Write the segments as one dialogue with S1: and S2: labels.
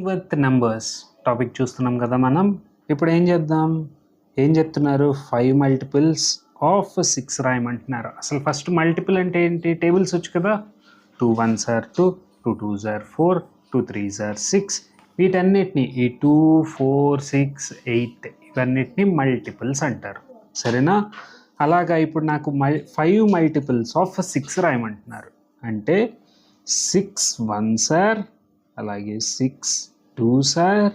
S1: With numbers topic చూస్తున్నాం కదా మనం. ఇప్పుడు ఏం చేద్దాం, ఏం చెప్తున్నారు, 5 మల్టిపుల్స్ ఆఫ్ 6 రాయమంటున్నారు. అసలు ఫస్ట్ మల్టిపుల్ అంటే ఏంటి, టేబుల్స్ వచ్చు కదా. 2 1s are 2, 2 2s are 4, 2 3s are 6. వీటన్నిటిని ఈ 2 4 6 8 ఇవన్నిటిని మల్టిపుల్స్ అంటారు, సరేనా. అలాగా ఇప్పుడు నాకు 5 మల్టిపుల్స్ ఆఫ్ 6 రాయమంటున్నారు. అంటే 6 1s are, అలాగే 6 2s are,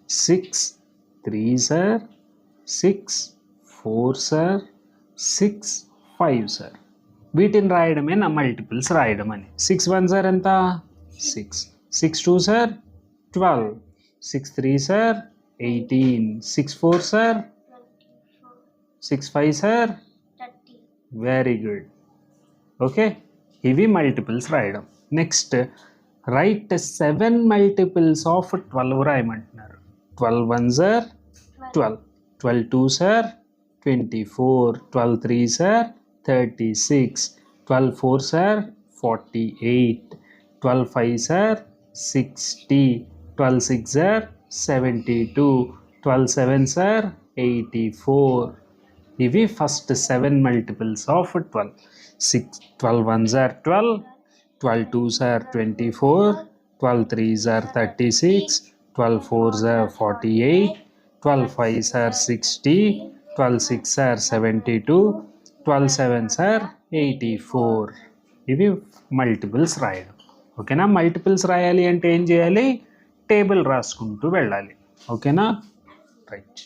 S1: 6 3s are, 6 4s are, 6 5s are. వీటిని రాయడమే నా మల్టిపుల్స్ రాయడం అని. 6 1s are ఎంత, 6, 6 2s are 12, 6 3s are 18, 6 4s are 6 5s are 30. Very good. Okay, ఇవి మల్టిపుల్స్ రాయడం. Next right 7 multiples of 12 రాయమంటున్నారు. 12 1s are 12, 12 2s are 24, 12 3s are 36, 12 4s are 48, 12 5s are 60, 12 6s are 72, 12 7s are 84. ఇవి first 7 multiples of 12. 12 1s are 12, 12 2s are 24, 12 3s are 36, 12 4s are 48, 12 5s are 60, 12 6s are 72, 12 7s are 84. ఇవి multiples రాయడం. ఓకేనా. Multiples రాయాలి అంటే ఏం చేయాలి, table రాసుకుంటూ వెళ్ళాలి. ఓకేనా, రైట్.